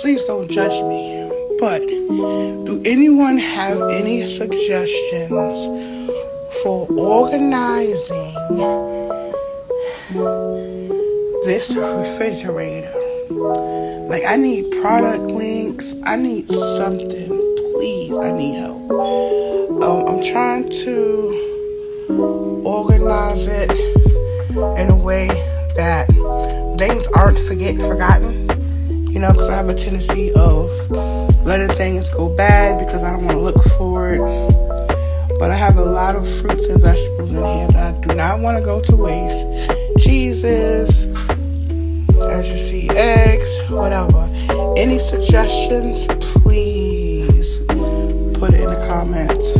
please don't judge me. But do anyone have any suggestions for organizing this refrigerator? Like, I need product links. I need something. Please, I need help. I'm trying to organize it in a way that things aren't forgotten. You know, because I have a tendency of letting things go bad because I don't want to look for it. But I have a lot of fruits and vegetables in here that I do not want to go to waste. Cheeses, as you see, eggs, whatever. Any suggestions, please put it in the comments.